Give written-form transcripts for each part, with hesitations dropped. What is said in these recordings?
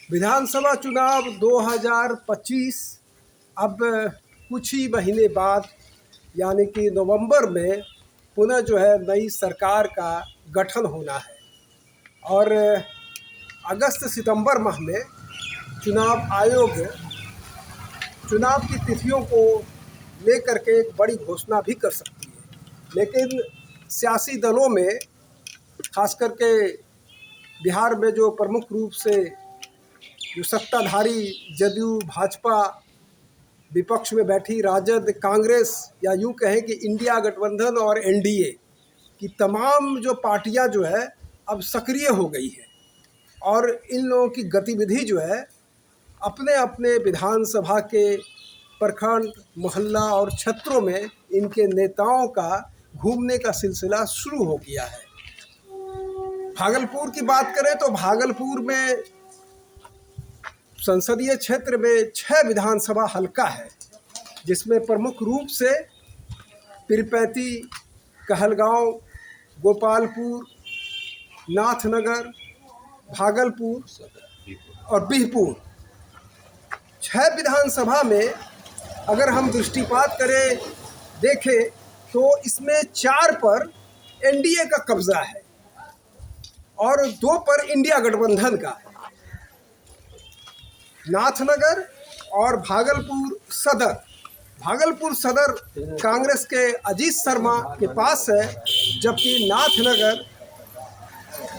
विधानसभा चुनाव 2025 अब कुछ ही महीने बाद यानी कि नवंबर में पुनः जो है नई सरकार का गठन होना है और अगस्त सितंबर माह में चुनाव आयोग चुनाव की तिथियों को लेकर के एक बड़ी घोषणा भी कर सकती है। लेकिन सियासी दलों में खास करके बिहार में जो प्रमुख रूप से जो सत्ताधारी जदयू भाजपा विपक्ष में बैठी राजद कांग्रेस या यूँ कहें कि इंडिया गठबंधन और एनडीए की तमाम जो पार्टियां जो है अब सक्रिय हो गई है और इन लोगों की गतिविधि जो है अपने अपने विधानसभा के प्रखंड मोहल्ला और क्षेत्रों में इनके नेताओं का घूमने का सिलसिला शुरू हो गया है। भागलपुर की बात करें तो भागलपुर में संसदीय क्षेत्र में 6 विधानसभा हलका है, जिसमें प्रमुख रूप से पीरपैंती, कहलगांव, गोपालपुर, नाथनगर, भागलपुर और बिहपुर। 6 विधानसभा में अगर हम दृष्टिपात करें देखें तो इसमें 4 पर एनडीए का कब्जा है और 2 पर इंडिया गठबंधन का है। नाथनगर और भागलपुर सदर कांग्रेस के अजीत शर्मा के पास है, जबकि नाथनगर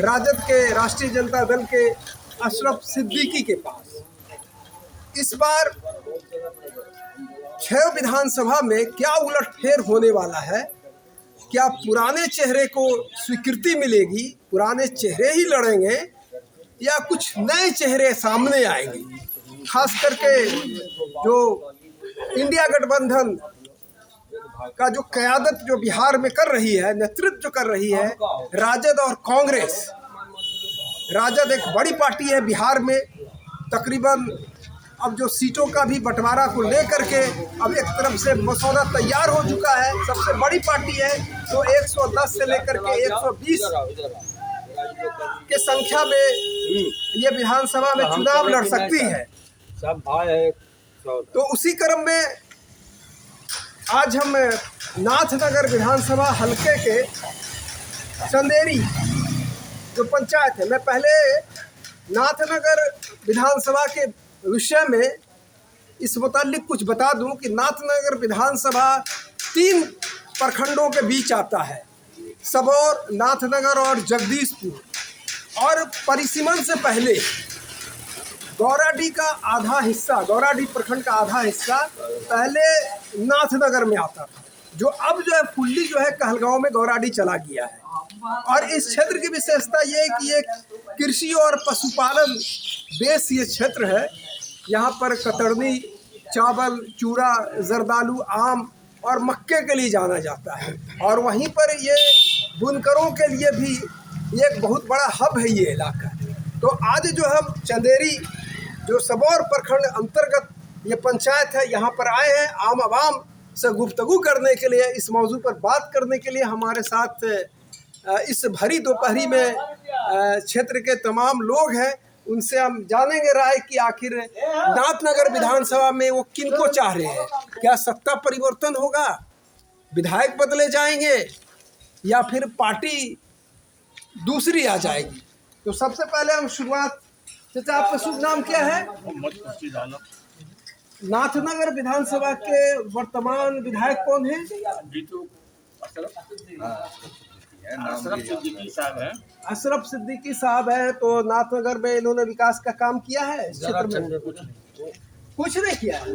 राजद के राष्ट्रीय जनता दल के अशरफ सिद्दीकी के पास। इस बार 6 विधानसभा में क्या उलटफेर होने वाला है? क्या पुराने चेहरे को स्वीकृति मिलेगी, पुराने चेहरे ही लड़ेंगे या कुछ नए चेहरे सामने आएंगे? खास करके जो इंडिया गठबंधन का जो क़यादत जो बिहार में कर रही है, नेतृत्व जो कर रही है राजद और कांग्रेस। राजद एक बड़ी पार्टी है बिहार में, तकरीबन अब जो सीटों का भी बंटवारा को लेकर के अब एक तरफ से मसौदा तैयार हो चुका है, सबसे बड़ी पार्टी है, तो 110 से लेकर के 120 के संख्या में ये विधानसभा में चुनाव लड़ सकती है। तो उसी क्रम में आज हम नाथनगर विधानसभा हलके के चंदेरी जो पंचायत है, मैं पहले नाथनगर विधानसभा के विषय में इस मुतालिक कुछ बता दूं कि नाथनगर विधानसभा 3 प्रखंडों के बीच आता है, सबौर, नाथनगर और जगदीशपुर। और परिसीमन से पहले गौराडीह का आधा हिस्सा, गौराडीह प्रखंड का आधा हिस्सा पहले नाथनगर में आता था, जो अब जो है फुल्ली जो है कहलगांव में गौराडीह चला गया है। और इस क्षेत्र की विशेषता ये है कि ये कृषि और पशुपालन बेस ये क्षेत्र है। यहाँ पर कतरनी, चावल, चूड़ा, जरदालू, आम और मक्के के लिए जाना जाता है और वहीं पर ये बुनकरों के लिए भी एक बहुत बड़ा हब है ये इलाका। तो आज जो हम चंदेरी जो सबौर प्रखंड अंतर्गत ये पंचायत है, यहाँ पर आए हैं आम आवाम से गुफ्तगू करने के लिए, इस मौजू पर बात करने के लिए। हमारे साथ इस भरी दोपहरी में क्षेत्र के तमाम लोग हैं, उनसे हम जानेंगे राय कि आखिर नाथनगर विधानसभा में वो किनको चाह रहे हैं। क्या सत्ता परिवर्तन होगा, विधायक बदले जाएंगे या फिर पार्टी दूसरी आ जाएगी? तो सबसे पहले हम शुरुआत, चाचा आपका शुभ नाम क्या है? नाथनगर विधानसभा के वर्तमान विधायक कौन है? अशरफ सिद्दीकी साहब है। तो नाथनगर में इन्होंने विकास का काम किया है इस क्षेत्र में? कुछ नहीं किया है।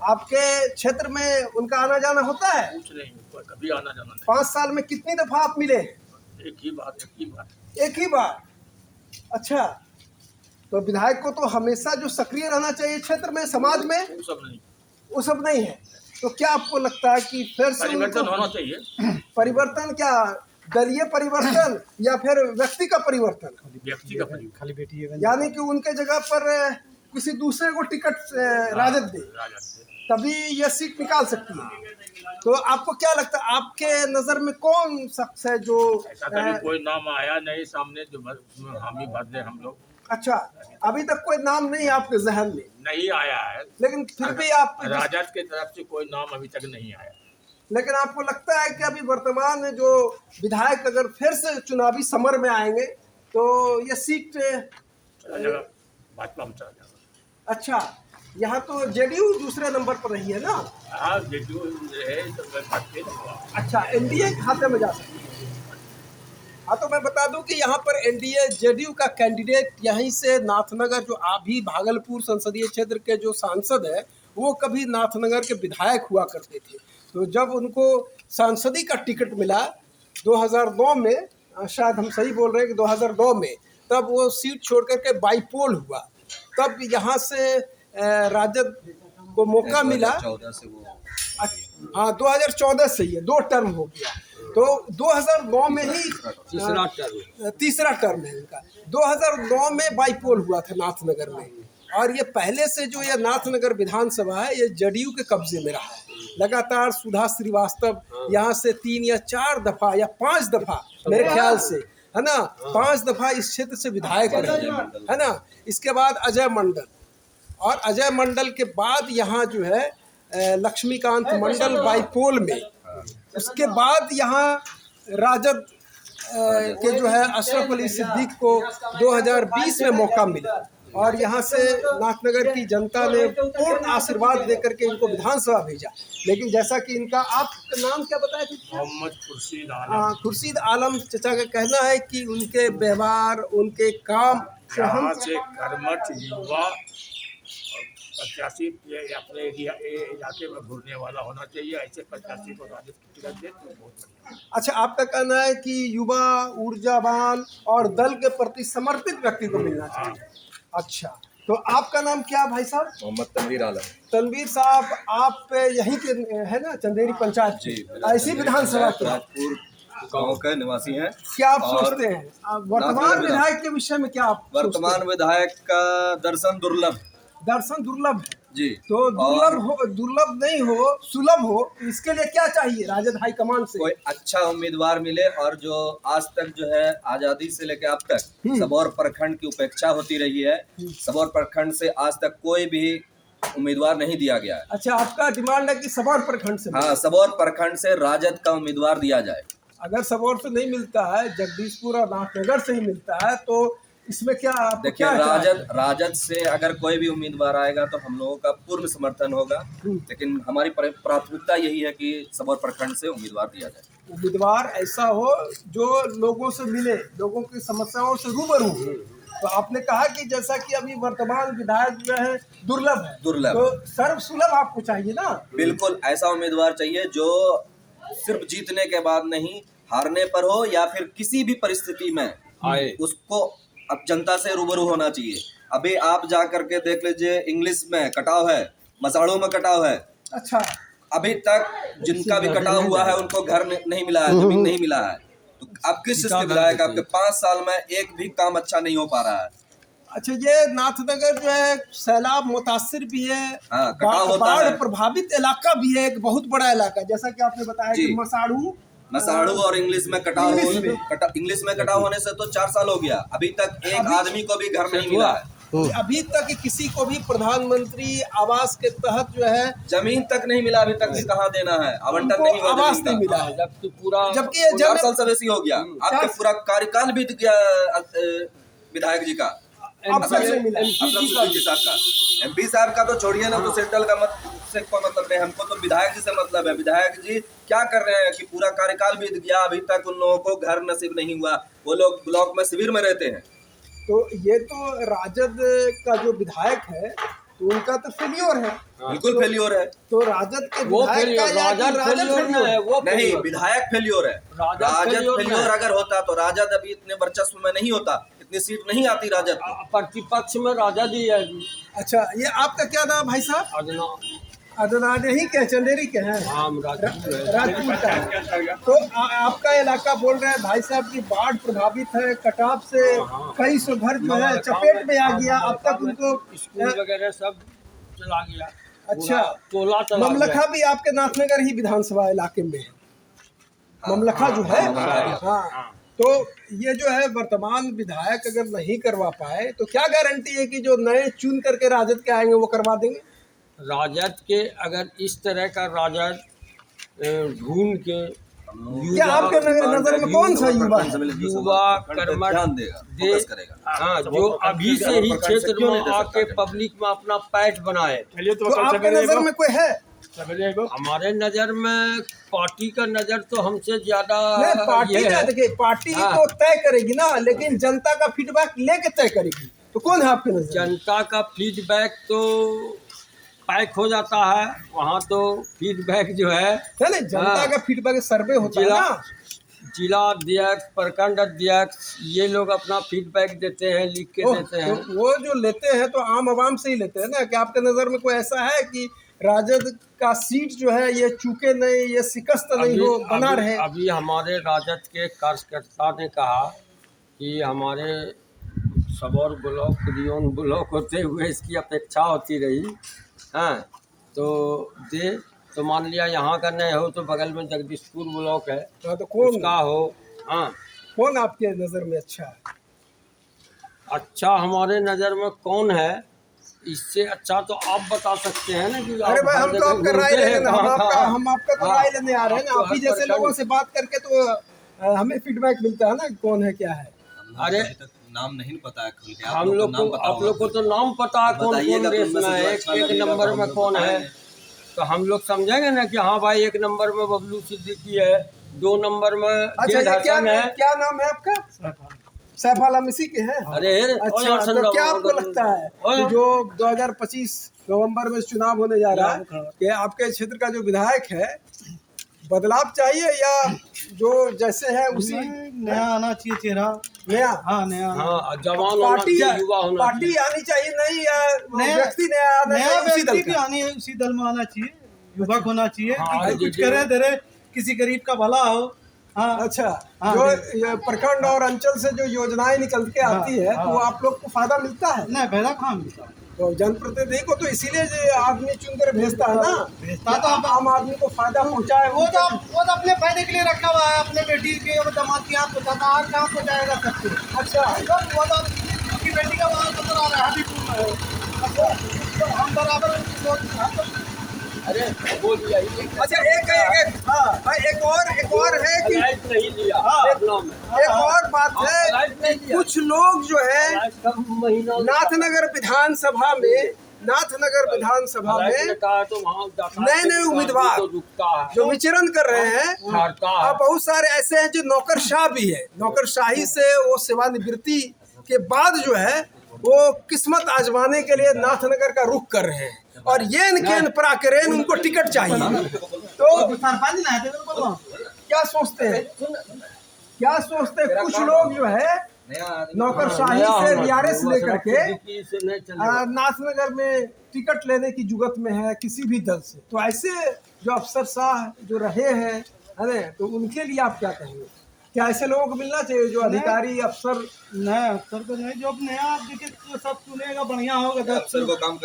आपके क्षेत्र में उनका आना जाना होता है? कुछ नहीं, कभी आना जाना नहीं। 5 साल में कितनी दफा आप मिले? एक ही बार। अच्छा, तो विधायक को तो हमेशा जो सक्रिय रहना चाहिए क्षेत्र में, समाज में, वो सब नहीं है। तो क्या आपको लगता है कि फिर से परिवर्तन होना चाहिए? परिवर्तन क्या दलीय परिवर्तन या फिर व्यक्ति का परिवर्तन? व्यक्ति का परिवर्तन, खाली बेटी, यानी कि उनके जगह पर किसी दूसरे को टिकट राजद दे। तभी ये सीट निकाल सकती है। तो आपको क्या लगता है, आपके नज़र में कौन शख्स है जो ऐसा कभी कोई नाम आया नहीं सामने जो हामी भर दे हम लोग। अच्छा, अभी तक कोई नाम नहीं है आपके जहन में? नहीं आया है, लेकिन फिर भी आप राजद की तरफ से कोई नाम अभी तक नहीं आया। लेकिन आपको लगता है कि अभी वर्तमान में जो विधायक अगर फिर से चुनावी समर में आएंगे तो ये सीट चला जाएगा, भाजपा में चला जाएगा। अच्छा, यहाँ तो जेडीयू दूसरे नंबर पर रही है ना? हाँ, जेडीयू है तो भाजपा। अच्छा, एनडीए के खाते में जा सकती है। हाँ, तो मैं बता दूं कि यहाँ पर एनडीए जेडीयू का कैंडिडेट यहीं से नाथनगर, जो अभी भागलपुर संसदीय क्षेत्र के जो सांसद है वो कभी नाथनगर के विधायक हुआ करते थे। तो जब उनको सांसदी का टिकट मिला 2002 में, शायद हम सही बोल रहे हैं कि 2002 में, तब वो सीट छोड़ करके बाईपोल हुआ। तब यहाँ से राजद को मौका मिला। 2014 से वो, हाँ, 2014 से ये 2 टर्म हो गया। तो 2009 में ही तीसरा टर्म है इनका। 2009 में बाईपोल हुआ था नाथनगर में, और ये पहले से जो ये नाथनगर विधानसभा है ये जेडीयू के कब्जे में रहा है। लगातार सुधा श्रीवास्तव यहाँ से 3 या 4 दफा या 5 दफा मेरे ख्याल से, है ना, 5 दफा इस क्षेत्र से विधायक रहे, है ना। इसके बाद अजय मंडल, और अजय मंडल के बाद यहाँ जो है लक्ष्मीकांत मंडल बाईपोल में। उसके बाद यहाँ राजद के जो है अशरफ अली सिद्दीक को 2020 में मौका मिला, और यहाँ से नाथनगर की जनता ने पूर्ण आशीर्वाद देकर के इनको विधानसभा भेजा। लेकिन जैसा कि इनका, आपका नाम क्या बताया थे? मोहम्मद खुर्शीद आलम। खुर्शीद आलम चचा का कहना है कि उनके व्यवहार, उनके काम यहाँ से कर्मठ युवा और प्रत्याशी अपने इलाके में घूरने वाला होना चाहिए। ऐसे प्रत्याशी को राजद की टिकट दे तो बहुत बढ़िया। अच्छा, आपका कहना है कि युवा, ऊर्जावान और दल के प्रति समर्पित व्यक्ति को मिलना चाहिए। अच्छा, तो आपका नाम क्या भाई साहब? मोहम्मद तनवीर आलम। तनवीर साहब, आप यहीं के है ना, चंदेरी पंचायत? जी, ऐसी विधानसभा के राजपुर गांव के निवासी हैं। क्या आप सोचते हैं वर्तमान विधायक के विषय में? क्या आप वर्तमान विधायक का दर्शन दुर्लभ है जी। तो दुर्लभ नहीं हो, सुलभ हो, इसके लिए क्या चाहिए राजद हाईकमान से? कोई अच्छा उम्मीदवार मिले, और जो आज तक जो है आजादी से लेकर अब तक सबौर प्रखंड की उपेक्षा होती रही है, सबौर प्रखंड से आज तक कोई भी उम्मीदवार नहीं दिया गया है। अच्छा, आपका डिमांड है कि सबौर प्रखंड से? हाँ, सबौर प्रखंड से राजद का उम्मीदवार दिया जाए। अगर सबौर से नहीं मिलता है, जगदीशपुर और नाथनगर से ही मिलता है, तो इसमें क्या? देखिए, राजद से अगर कोई भी उम्मीदवार आएगा तो हम लोगों का पूर्ण समर्थन होगा, लेकिन हमारी प्राथमिकता यही है कि सबौर प्रखंड से उम्मीदवार दिया जाए। उम्मीदवार ऐसा हो जो लोगों से मिले, लोगों की समस्याओं से रूबरू हो। तो आपने कहा कि जैसा कि अभी वर्तमान विधायक जो है दुर्लभ है, तो सर्वसुलभ आपको चाहिए ना? बिल्कुल, ऐसा उम्मीदवार चाहिए जो सिर्फ जीतने के बाद नहीं, हारने पर हो या फिर किसी भी परिस्थिति में आए, उसको अब जनता से रूबरू होना चाहिए। अभी आप जा करके देख लीजिए, इंग्लिश में कटाव है, मसाड़ों में कटाव है। अच्छा, अभी तक जिनका भी कटाव हुआ है उनको घर नहीं मिला है, जमीन नहीं मिला है। तो आप किस चीज के विधायक? आपके 5 साल में एक भी काम अच्छा नहीं हो पा रहा है। अच्छा, ये नाथनगर जो है सैलाब मुतासिर भी है, हाँ, बाढ़ प्रभावित इलाका भी है, एक बहुत बड़ा इलाका, जैसा कि आपने बताया कि मसाड़ू और इंग्लिश में कटाव होने से तो 4 साल हो गया, अभी तक एक आदमी को भी घर नहीं मिला है। अभी तक किसी को भी प्रधानमंत्री आवास के तहत जो है जमीन तक नहीं मिला, अभी तक भी कहाँ देना है, आवंटन नहीं हुआ, आवास नहीं मिला है, जबकि ये 4 साल से बेसी हो गया। आपका पूरा कार्यकाल बीत गया विधायक जी का। एमपी साहब का तो छोड़िए ना, तो सेंट्रल का से कोई मतलब नहीं, हमको तो विधायक जी से मतलब है। विधायक जी क्या कर रहे हैं कि पूरा कार्यकाल बीत गया, अभी तक उन लोगों को घर नसीब नहीं हुआ, वो लोग ब्लॉक में शिविर में रहते हैं। तो ये तो राजद का जो विधायक है तो उनका तो फेल्योर है। बिल्कुल फेल्योर है। तो राजद के विधायक नहीं, विधायक फेल्योर है। राजद फेल्योर अगर होता तो राजद अभी इतने वर्चस्व में नहीं होता, इतनी सीट नहीं आती राजद को। प्रतिपक्ष में राजद ही है। अच्छा, ये आपका क्या नाम भाई साहब? अदनान ही के चंदेरी के हैं, राजपूत का है। तो आपका इलाका बोल रहे हैं भाई साहब की बाढ़ प्रभावित है, कटाव से कई सौ घर जो है चपेट में आ गया, अब तक उनको स्कूल वगैरह सब चला गया। अच्छा, टोला चला ममलखा भी आपके नाथनगर ही विधानसभा इलाके में है, ममलखा जो है। हाँ, तो ये जो है वर्तमान विधायक अगर नहीं करवा पाए तो क्या गारंटी है कि जो नए चुन करके राजद के आएंगे वो करवा देंगे? राजद के अगर इस तरह का राजद ढूंढ के क्या आपके नजर में कौन सा युवा है? युवा कर्मठ ध्यान देगा, फोकस करेगा। हाँ, जो अभी से ही क्षेत्र में आके पब्लिक में अपना पैठ बनाए। तो आपके नजर में कोई है? हमारे नजर में पार्टी का नजर तो हमसे ज्यादा नहीं, पार्टी ये का है। देखिए, पार्टी हाँ। तो तय करेगी ना, लेकिन जनता का फीडबैक लेके तय करेगी। तो कौन है आपके नजर में? जनता का फीडबैक तो पैक हो जाता है वहाँ, तो फीडबैक जो है नहीं, जनता हाँ। का फीडबैक सर्वे होता है जिला ना। जिला अध्यक्ष, प्रखंड अध्यक्ष, ये लोग अपना फीडबैक देते हैं, लिख के देते हैं। तो वो जो लेते हैं तो आम आवाम से ही लेते हैं ना। कि आपके नज़र में कोई ऐसा है कि राजद का सीट जो है ये चूके नहीं, ये शिकस्त नहीं हो, बना रहे? अभी हमारे राजद के कार्यकर्ता ने कहा कि हमारे सबौर ब्लॉक, रियोन ब्लॉक होते हुए इसकी अपेक्षा होती रही। हाँ, तो दे तो मान लिया यहाँ का नहीं हो तो बगल में जगदीशपुर ब्लॉक है, हाँ, तो कौन उसका हो। हाँ, कौन आपके नज़र में अच्छा है? अच्छा हमारे नज़र में कौन है, इससे अच्छा तो आप बता सकते हैं ना। कि अरे आप भाई, हर हम तो जगह आपका राय घूमते लेने हैं, हम आपका तो राय लेने आ रहे हैं ना। आप ही जैसे लोगों से बात करके तो हमें फीडबैक मिलता है ना कि कौन है क्या है। अरे नाम नहीं पता है खुल के, हम लोग को, आप लोग को तो नाम पता है कौन कौन रेस में है, एक नंबर में कौन है। तो हम लोग समझेंगे ना कि हाँ भाई, एक नंबर में बबलू सिद्दीकी है, 2 नंबर में अच्छा, जेड ये हसन है। क्या नाम है आपका? सैफ आलम इसी के हैं? अरे अच्छा, तो क्या आपको लगता है कि जो 2025 नवंबर में चुनाव होने जा रहा है कि आपके क्षेत्र का जो विधायक है, बदलाव चाहिए या जो जैसे है उसी नया आना चाहिए चेहरा? नया? हाँ, नया हाँ, जवान होना पार्टी चाहिए, युवा होना पार्टी आनी चाहिए, नहीं या नया- व्यक्ति नया आना नया चाहिए उसी दल व्यक्ति भी का? आनी है, उसी दल में आना चाहिए, युवक होना चाहिए हाँ, कि कुछ जी, करे तेरे, किसी गरीब का भला हो। हाँ, अच्छा, हाँ, जो ये प्रखंड और अंचल से जो योजनाएं निकल के आती है तो आप लोग को फायदा मिलता है? नहीं फायदा कहाँ मिलता? तो जनप्रतिनिधि को तो इसीलिए जो आदमी चुन कर भेजता है ना, भेजता तो आम आदमी को फायदा पहुंचाए। वो तो अपने फायदे के लिए रखा हुआ है, अपने बेटी के और दामाद की आप पहुँचाता है, कहाँ पहुँचाएगा सबको? अच्छा, वो तो उसकी बेटी का वहाँ नजर आ रहा है, हाजीपुर में है। अच्छा, तो हम बराबर हम तो अरे बोल दिया ही। अच्छा, एक और है कि लाइट नहीं लिया अपना में। एक और बात है लाइट नहीं कि लिया। कुछ लोग जो है लाइट का महीना नाथनगर विधानसभा में कहा तो वहाँ जाता नए नए उम्मीदवार तो रुकता है, जो विचरण कर रहे हैं, हारता है। अब बहुत सारे ऐसे हैं जो नौकरशाह भी है। नौकरशाही से वो सेवानिवृत्ति के बाद जो है वो किस्मत आजमाने के लिए नाथनगर का रुख कर रहे हैं, और येन केन पराकरेन उनको टिकट चाहिए। तो सरपंच ना है तो क्या सोचते हैं कुछ लोग जो है नौकरशाही से बीआरएस लेकर के नाथनगर में टिकट लेने की जुगत में है किसी भी दल से। तो ऐसे जो अफसरशाह जो रहे हैं, है ना, तो उनके लिए आप क्या कहेंगे? क्या ऐसे लोगों को मिलना चाहिए जो अधिकारी अफसर? नया अफसर को नहीं, जो अब नया आप देखिए तो सब चुनेगा बढ़िया होगा। तो अफसर को काम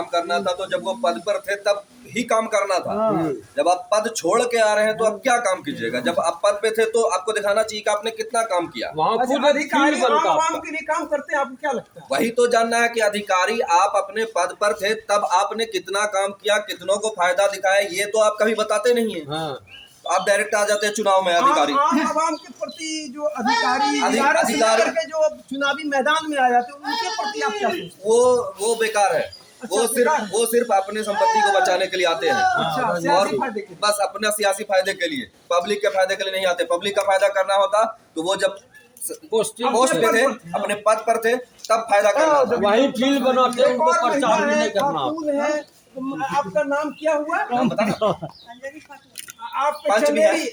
करना था तो जब वो पद पर थे तब ही काम करना था। जब आप पद छोड़ के आ रहे हैं तो अब क्या काम कीजिएगा? जब आप पद पे थे तो आपको दिखाना चाहिए कि आपने कितना काम किया। वहाँ अच्छा, खुद अधिकारी फील्ड बनता आम है। आवाम के लिए काम करते हैं, आपको क्या लगता है? वही तो जानना है कि अधिकारी आप अपने पद पर थे तब आपने कितना काम किया, कितनों को फायदा दिखाया, ये तो आप कभी बताते नहीं है। हाँ, आप डायरेक्ट आ जाते हैं चुनाव में अधिकारी। आम आवाम के प्रति जो अधिकारी के जो चुनावी मैदान में आ जाते हैं उनके प्रति आप क्या सोचते हैं? वो बेकार है। वो सिर्फ अपने संपत्ति को बचाने के लिए आते हैं, अच्छा, और सियासी फायदे के लिए। बस अपने सियासी फायदे के लिए, पब्लिक के फायदे के लिए नहीं आते। पब्लिक का फायदा करना होता तो वो जब पोस्ट पे थे, अपने पद पर थे, तब फायदा करना था। वही फील्ड बनाते हैं, एक उनको और प्रचार भी महिला है, नहीं करना। खातून है, तो आपका नाम क्या हुआ? आप पंच भी है,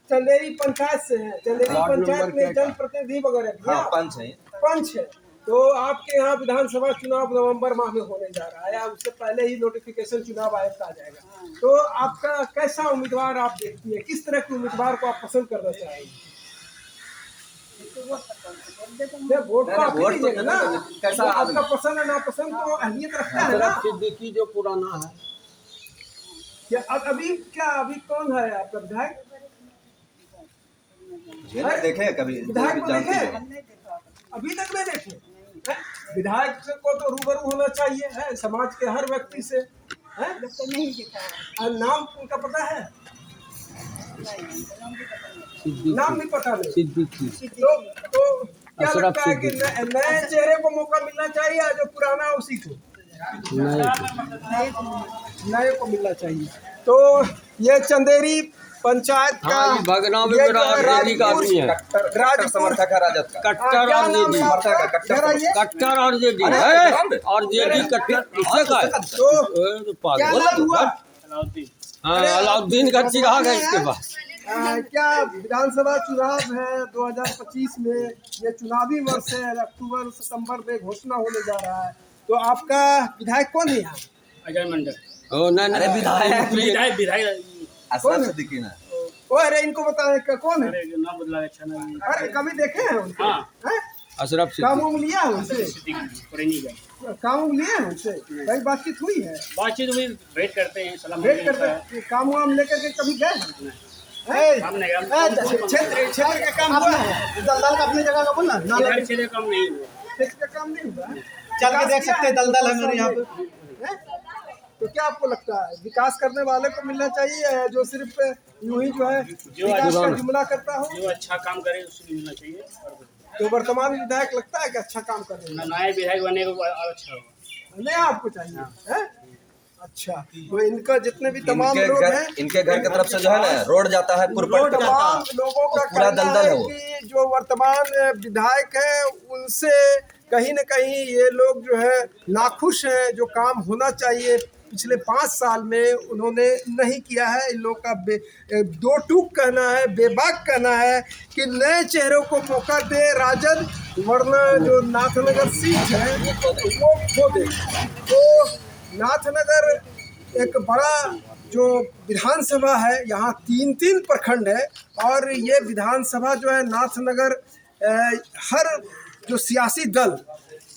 चंदेरी पंचायत से हैं। चंदेरी वार्ड पंचायत नंबर में क्या? जनप्रतिनिधि वगैरह भी हाँ, हैं? पंच है। पंच है। तो आपके यहाँ विधानसभा चुनाव नवंबर माह में होने जा रहा है, या उससे पहले ही नोटिफिकेशन चुनाव आयोग का आ जाएगा। तो आपका कैसा उम्मीदवार आप देखती है, किस तरह के उम्मीदवार को आप पसंद करना चाहेंगे? ये वोट तो आप ही वोट तो दीजिएगा ना। कैसा तो आपका पसंद है नापसंद तो अहमियत रखता है ना। अशरफ सिद्दीकी जो पुराना है, क्या अभी कौन है आपका विधायक? देखे कभी विधायक को जानती देखे? है। अभी तक नहीं देखे हैं? विधायक को तो रूबरू होना चाहिए है समाज के हर व्यक्ति से है। नहीं दिखा और नाम उनका पता है? नाम नहीं पता नहीं। सिद्दीकी तो क्या अशरफ लगता है कि सिद्दीकी। नए चेहरे को मौका मिलना चाहिए या जो पुराना है उसी को? नए को मिलना चाहिए। तो ये चंदेरी पंचायत का हाँ, ये भगना भी ये मेरा जो आरजेडी का आदमी है। राजपुर समर्थक है राजद का। कट्टर क्या नाम आरजेडी, है आपका? जरा ये कट्टर आरजेडी अरे, है, अरे, आरजेडी कट्टर किससे का है? तो तो क्या पागल नाम हुआ? हाँ, अलाउद्दीन का चिराग है इसके पास। क्या विधानसभा चुनाव है 2025 में, ये चुनावी वर्ष है, अक्टूबर सितंबर में घोषणा होने जा रहा है। तो आपका विधायक कौन है यहाँ? अजय मंडल। ओ नहीं अरे विधायक विधायक अशरफ सिद्दीकी ना। ओ अरे इनको बताएं कौन है? जो नाम बदला अच्छा नहीं। अरे कभी देखे हैं उनको? हाँ। हैं? अशरफ काम सिद्दीकी उम लिया है उनसे? पुरानी का काम उम लिया है उनसे? कहीं बातचीत हुई है? बातचीत हुई, वेट करते हैं, सलाम वेट करते काम वाम लेकर के कभी गए हैं? क्षेत्र का काम हुआ है? दलदल का अपनी जगह का बोलना कम नहीं हुआ। क्षेत्र का काम नहीं हुआ है? चल के देख सकते हैं, दलदल है मेरे यहाँ पे। हैं? तो क्या आपको लगता है विकास करने वाले को मिलना चाहिए या जो सिर्फ यूं ही जो है विकास का जुमला करता हो? जो अच्छा काम करे उसको मिलना चाहिए। तो वर्तमान विधायक लगता है कि अच्छा काम कर रहे हैं? नए विधायक बने को अच्छा होगा। नया आपको चाहिए है? अच्छा, तो इनका जितने भी तमाम लोग हैं, इनके घर की तरफ से जो है ना रोड जाता है पुरपट, तमाम लोगों का और पूरा कहना दलदल है है वो। कि जो वर्तमान विधायक है उनसे कहीं न कहीं ये लोग जो है नाखुश हैं। जो काम होना चाहिए पिछले 5 साल में उन्होंने नहीं किया है। इन लोगों का दो टूक कहना है, बेबाक कहना है कि नए चेहरों को मौका दे राजद, वरना जो नाथनगर सीट है वो खो दे। तो नाथनगर एक बड़ा जो विधानसभा है, यहाँ 3 प्रखंड है और ये विधानसभा जो है नाथनगर हर जो सियासी दल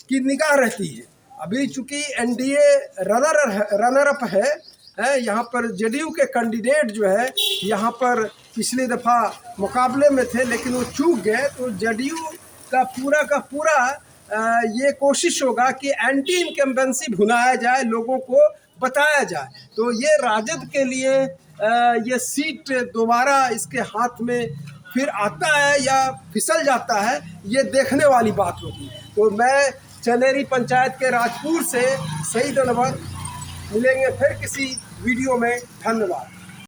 की निगाह रहती है। अभी चूंकि एनडीए रनर अप है यहाँ पर जेडीयू के कैंडिडेट जो है यहाँ पर पिछली दफ़ा मुकाबले में थे लेकिन वो चूक गए। तो जेडीयू का पूरा ये कोशिश होगा कि एंटी इनकम्बेंसी भुनाया जाए, लोगों को बताया जाए। तो ये राजद के लिए ये सीट दोबारा इसके हाथ में फिर आता है या फिसल जाता है, ये देखने वाली बात होगी। तो मैं चंदेरी पंचायत के राजपुर से सईद अनवर, मिलेंगे फिर किसी वीडियो में। धन्यवाद।